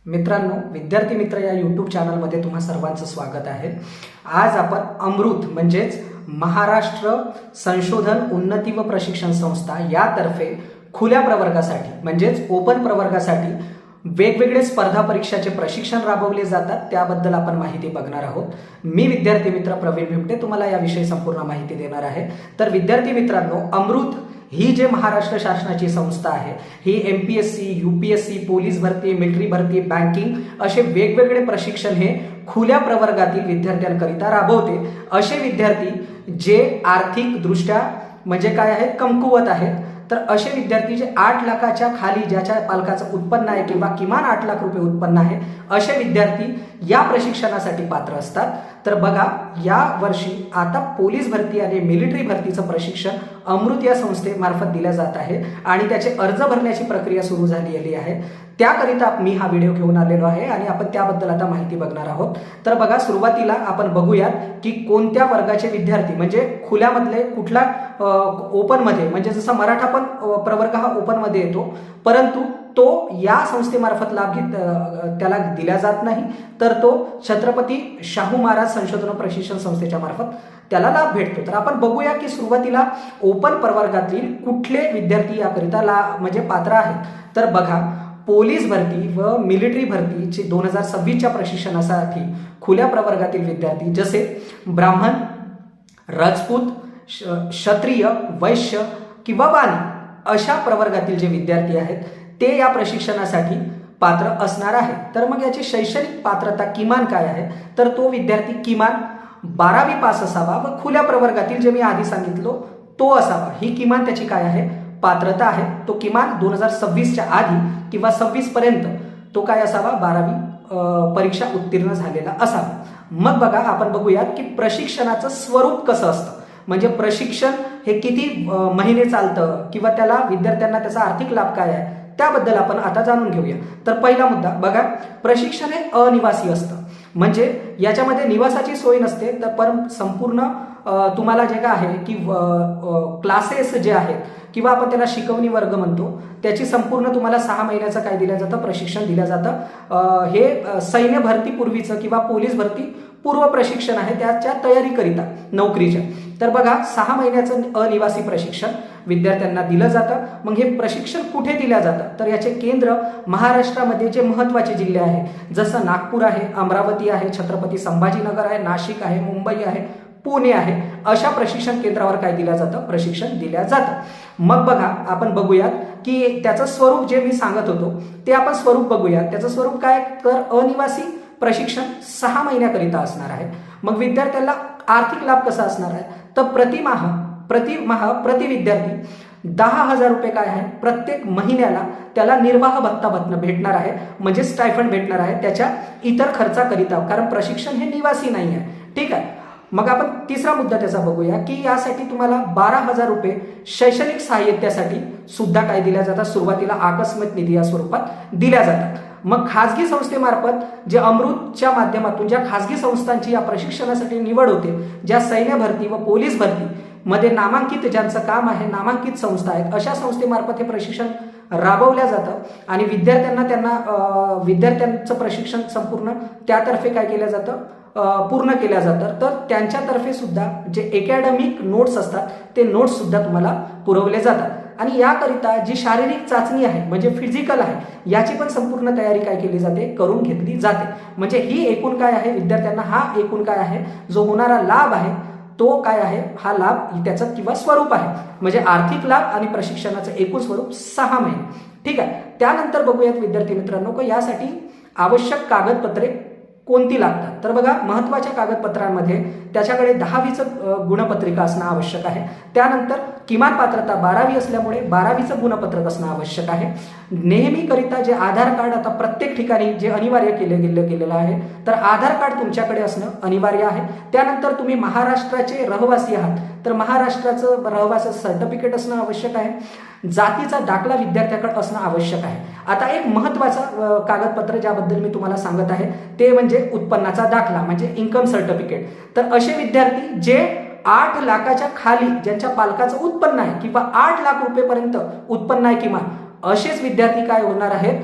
मित्रांनो, विद्यार्थी मित्र या यूट्यूब चॅनलमध्ये तुम्हा सर्वांचं स्वागत आहे। आज आपण अमृत म्हणजेच महाराष्ट्र संशोधन उन्नती व प्रशिक्षण संस्था यातर्फे खुल्या प्रवर्गासाठी म्हणजेच ओपन प्रवर्गासाठी वेगवेगळे स्पर्धा परीक्षाचे प्रशिक्षण राबवले जातात त्याबद्दल आपण माहिती बघणार आहोत। मी विद्यार्थी मित्र प्रवीण भिमटे तुम्हाला याविषयी संपूर्ण माहिती देणार आहे। तर विद्यार्थी मित्रांनो, अमृत ही जे महाराष्ट्र शासनाची संस्था आहे ही एमपीएससी, यूपीएससी, पोलीस भरती, मिलिटरी भरती, बँकिंग असे वेगवेगळे प्रशिक्षण हे खुल्या प्रवर्गातील विद्यार्थ्यांकरिता राबवते। असे विद्यार्थी जे आर्थिक दृष्ट्या म्हणजे काय आहेत, कमकुवत आहेत, तर असे विद्यार्थी जे 8 लाखाच्या खाली ज्याच्या पालकाचं उत्पन्न आहे किंवा किमान 8 लाख रुपये उत्पन्न आहे असे विद्यार्थी या प्रशिक्षणासाठी पात्र असतात। तर बघा, या वर्षी आता पोलीस भरती आणि मिलिटरी भरतीचं प्रशिक्षण अमृत या संस्थेमार्फत दिलं जात आहे आणि त्याचे अर्ज भरण्याची प्रक्रिया सुरू झालेली आहे। त्याकरिता मी हा व्हिडिओ घेऊन आलेलो आहे आणि आपण त्याबद्दल आता माहिती बघणार आहोत। तर बघा, सुरुवातीला आपण बघूयात की कोणत्या वर्गाचे विद्यार्थी म्हणजे खुल्यामधले कुठला ओपन मध्ये, म्हणजे जसा मराठा पण प्रवर्ग हा ओपन मध्ये येतो, परंतु तो या संस्थेमार्फत लाभ त्याला दिला जात नाही, तर तो छत्रपती शाहू महाराज संशोधन व प्रशिक्षण संस्थेच्या मार्फत त्याला लाभ भेटतो। तर आपण बघूया की सुरुवातीला ओपन प्रवर्गातील कुठले विद्यार्थी याकरिता म्हणजे पात्र आहेत। तर बघा, पोलीस भरती व मिलिटरी भरतीचे 2026च्या प्रशिक्षणासाठी खुल्या प्रवर्गातील विद्यार्थी जसे ब्राह्मण, राजपूत, क्षत्रिय, वैश्य किंवा वाणी अशा प्रवर्गातील जे विद्यार्थी आहेत ते या प्रशिक्षणासाठी पात्र असणार आहे। तर मग याची शैक्षणिक पात्रता किमान काय आहे, तर तो विद्यार्थी किमान 12वी पास असावा व खुल्या प्रवर्गातील जे मी आधी सांगितलो तो असावा, ही किमान त्याची काय आहे, पात्रता आहे। तो किमान 2026च्या आधी किंवा 26 पर्यंत तो काय असावा, 12वी परीक्षा उत्तीर्ण झालेला असावा। मग बघा, आपण बघूयात की प्रशिक्षणाचं स्वरूप कसं असतं, म्हणजे प्रशिक्षण हे किती महिने चालतं किंवा त्याला विद्यार्थ्यांना त्याचा आर्थिक लाभ काय आहे त्याबद्दल आपण आता जाणून घेऊया। तर पहिला मुद्दा बघा, प्रशिक्षण हे अनिवासी असतं, म्हणजे याच्यामध्ये निवासाची सोय नसते, तर पण संपूर्ण तुम्हाला जे काय आहे की क्लासेस जे आहेत किंवा आपण त्याला शिकवणी वर्ग म्हणतो त्याची संपूर्ण तुम्हाला 6 महिन्याचं काय दिलं जातं, प्रशिक्षण दिलं जातं। हे सैन्य भरती पूर्वीचं किंवा पोलीस भरती पूर्व प्रशिक्षण आहे, त्याच्या तयारीकरिता नोकरीच्या। तर बघा, 6 महिन्याचं अनिवासी प्रशिक्षण विद्यार्थ्यांना दिलं जातं। मग हे प्रशिक्षण कुठे दिलं जातं, तर याचे केंद्र महाराष्ट्रामध्ये जे महत्त्वाचे जिल्हे आहे जसं नागपूर आहे, अमरावती आहे, छत्रपती संभाजीनगर आहे, नाशिक आहे, मुंबई आहे, पुणे आहे, अशा प्रशिक्षण केंद्रावर काय दिलं जातं, प्रशिक्षण दिलं जातं। मग बघा, आपण बघूयात की त्याचं स्वरूप जे मी सांगत होतो ते आपण स्वरूप बघूयात। त्याचं स्वरूप काय, तर अनिवासी प्रशिक्षण 6 महिन्याकरिता असणार आहे। मग विद्यार्थ्याला आर्थिक लाभ कसा असणार आहे, तर प्रति विद्यार्थी 10,000 रुपये काय आहे, प्रत्येक महिन्याला त्याला निर्वाह भत्ता भेटणार आहे, म्हणजे स्टायफंड भेटणार आहे त्याच्या इतर खर्चाकरिता, कारण प्रशिक्षण हे निवासी नाही आहे। ठीक आहे। मग आपण तिसरा मुद्दा त्याचा बघूया की यासाठी तुम्हाला 12,000 रुपये शैक्षणिक साहित्यासाठी सुद्धा काय दिल्या जातात, सुरुवातीला आकस्मिक निधी या स्वरूपात दिल्या जातात। मग खाजगी संस्थेमार्फत जे अमृतच्या माध्यमातून ज्या खाजगी संस्थांची या प्रशिक्षणासाठी निवड होते, ज्या सैन्य भरती व पोलीस भरती मध्ये नामांकित ज्यांचं काम आहे, नामांकित संस्था आहेत, अशा संस्थेमार्फत हे प्रशिक्षण राबवल्या जातं आणि विद्यार्थ्यांचं प्रशिक्षण संपूर्ण त्यातर्फे काय केलं जातं, पूर्ण केल्या जातं। तर त्यांच्यातर्फे सुद्धा जे अकॅडमिक नोट्स असतात ते नोट्स सुद्धा तुम्हाला पुरवले जातात आणि याकरिता जी शारीरिक चाचणी आहे म्हणजे फिजिकल आहे याची पण संपूर्ण तयारी काय केली जाते, करून घेतली जाते। म्हणजे ही एकूण काय आहे, विद्यार्थ्यांना हा एकूण काय आहे जो होणारा लाभ आहे तो काय आहे, हा लाभ त्याचं किंवा स्वरूप आहे, म्हणजे आर्थिक लाभ आणि प्रशिक्षणाचं एकूण स्वरूप 6 महिने। ठीक आहे। त्यानंतर बघूयात विद्यार्थी मित्रांनो की यासाठी आवश्यक कागदपत्रे कोणती लागतात। तर बघा, महत्त्वाच्या कागदपत्रांमध्ये त्याच्याकडे 10वीचं गुणपत्रिका असणं आवश्यक आहे। त्यानंतर किमान पात्रता 12वी असल्यामुळे 12वीचं गुणपत्रक असणं आवश्यक आहे। नेहमीकरिता जे आधार कार्ड आता प्रत्येक ठिकाणी जे अनिवार्य केलेलं आहे, तर आधार कार्ड तुमच्याकडे असणं अनिवार्य आहे। त्यानंतर तुम्ही महाराष्ट्राचे रहिवासी आहात, तर महाराष्ट्राचं रहिवासी सर्टिफिकेट असणं आवश्यक आहे। जातीचा दाखला विद्यार्थ्याकडे असणं आवश्यक आहे। आता एक महत्त्वाचा कागदपत्र ज्याबद्दल मी तुम्हाला सांगत आहे ते म्हणजे उत्पन्नाचा दाखला, म्हणजे इन्कम सर्टिफिकेट। तर असे विद्यार्थी जे 8 लाखाच्या खाली ज्यांच्या पालकाचं उत्पन्न आहे किंवा 8 लाख रुपयेपर्यंत उत्पन्न आहे किमान, असेच विद्यार्थी काय होणार आहेत,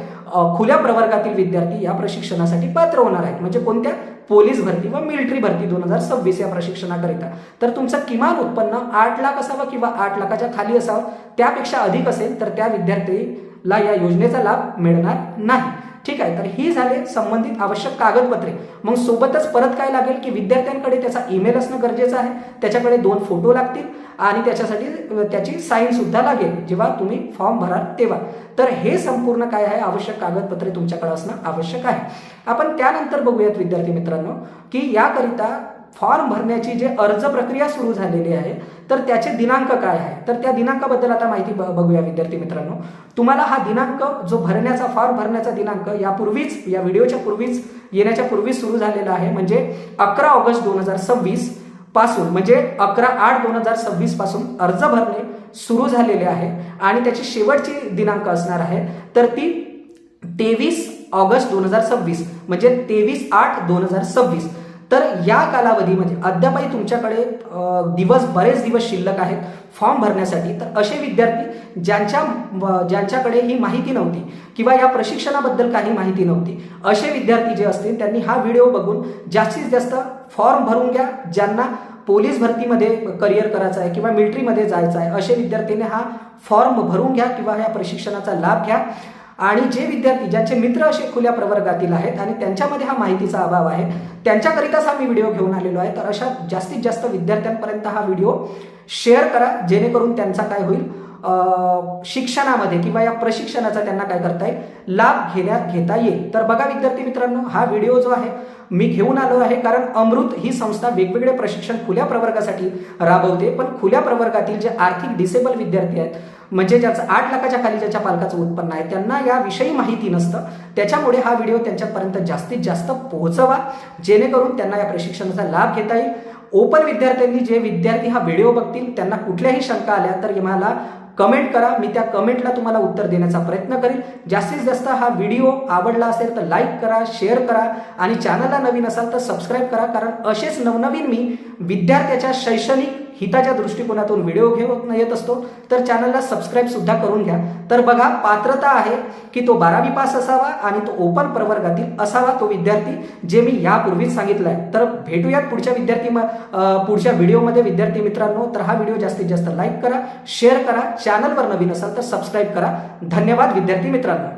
खुल्या प्रवर्गातील विद्यार्थी या प्रशिक्षणासाठी पात्र होणार आहेत. म्हणजे कोणत्या? पोलीस भरती व मिलिटरी भरती 2026 या प्रशिक्षणाकरिता. तर तुमचं किमान उत्पन्न 8 लाख असावं किंवा 8 लाखाच्या खाली असावं. त्यापेक्षा अधिक असेल तर त्या विद्यार्थीला या योजनेचा लाभ मिळणार नाही. ठीक आहे. तर ही झाले संबंधित आवश्यक कागदपत्रे. मग सोबतच परत काय लागेल की विद्यार्थ्यांकडे त्याचा ईमेल असणं गरजेचं आहे, त्याच्याकडे 2 फोटो लागतील आणि त्याच्यासाठी त्याची साईन सुद्धा लागेल जेव्हा तुम्ही फॉर्म भराल तेव्हा. तर हे संपूर्ण काय आहे, आवश्यक कागदपत्रे तुमच्याकडे असणं आवश्यक आहे. आपण त्यानंतर बघूयात विद्यार्थी मित्रांनो की याकरिता फॉर्म भरण्याची जे अर्ज प्रक्रिया सुरू झालेली आहे तर त्याचे दिनांक काय आहे. तर त्या दिनांकाबद्दल आता माहिती बघूया विद्यार्थी मित्रांनो. तुम्हाला हा दिनांक जो भरण्याचा फॉर्म भरण्याचा दिनांक यापूर्वीच या व्हिडिओच्या पूर्वीच येण्याच्या पूर्वीच सुरू झालेला आहे. म्हणजे 11 ऑगस्ट 2026 पासून म्हणजे 11/8/2026 पासून अर्ज भरणे सुरू झालेले आहे आणि त्याची शेवटची दिनांक असणार आहे तर ती 23 ऑगस्ट 2026 म्हणजे 23/8/2026. तर या कालावधीमध्ये अद्यापही तुमच्याकडे बरेच दिवस शिल्लक आहेत फॉर्म भरण्यासाठी. तर असे विद्यार्थी ज्यांच्याकडे ही माहिती नव्हती किंवा या प्रशिक्षणाबद्दल काही माहिती नव्हती असे विद्यार्थी जे असतील त्यांनी हा व्हिडिओ बघून जास्तीत जास्त फॉर्म भरून घ्या. ज्यांना पोलीस भरतीमध्ये करिअर करायचं आहे किंवा मिलिटरीमध्ये जायचं आहे असे विद्यार्थीने हा फॉर्म भरून घ्या किंवा या प्रशिक्षणाचा लाभ घ्या. आणि जे विद्यार्थी ज्यांचे मित्र असे खुल्या प्रवर्गातील आहेत आणि त्यांच्यामध्ये हा माहितीचा अभाव आहे त्यांच्याकरिताच हा मी व्हिडिओ घेऊन आलेलो आहे. तर अशा जास्तीत जास्त विद्यार्थ्यांपर्यंत हा व्हिडिओ शेअर करा जेणेकरून त्यांचा काय होईल, शिक्षणामध्ये किंवा या प्रशिक्षणाचा त्यांना काय करता येईल, लाभ घेता येईल. तर बघा विद्यार्थी मित्रांनो, हा व्हिडिओ जो आहे मी घेऊन आलो आहे कारण अमृत ही संस्था वेगवेगळे प्रशिक्षण खुल्या प्रवर्गासाठी राबवते. पण खुल्या प्रवर्गातील जे आर्थिक डिसेबल विद्यार्थी आहेत म्हणजे ज्याचं 8 लाखाच्या खाली ज्याच्या पालकाचं उत्पन्न आहे त्यांना याविषयी माहिती नसतं. त्याच्यामुळे हा व्हिडिओ त्यांच्यापर्यंत जास्तीत जास्त पोहोचवा जेणेकरून त्यांना या प्रशिक्षणाचा लाभ घेता येईल. ओपन विद्यार्थ्यांनी जे विद्यार्थी हा व्हिडिओ बघतील त्यांना कुठल्याही शंका आल्या तर मला कमेंट करा. मी त्या कमेंटला तुम्हाला उत्तर देण्याचा प्रयत्न करेन. जास्तीत जास्त हा व्हिडिओ आवडला असेल तर लाईक करा, शेअर करा आणि चॅनलला नवीन असाल तर सबस्क्राईब करा कारण असेच नवनवीन मी विद्यार्थ्याच्या शैक्षणिक हिताच्या दृष्टिकोनातून व्हिडिओ घेऊन येत असतो. तर चॅनलला सबस्क्राईब सुद्धा करून घ्या. तर बघा, पात्रता आहे की तो 12वी पास असावा आणि तो ओपन प्रवर्गातील असावा तो विद्यार्थी, जे मी यापूर्वीच सांगितलं आहे. तर भेटूयात पुढच्या व्हिडिओमध्ये विद्यार्थी मित्रांनो. तर हा व्हिडिओ जास्तीत जास्त लाईक करा, शेअर करा, चॅनलवर नवीन असाल तर सबस्क्राईब करा. धन्यवाद विद्यार्थी मित्रांनो.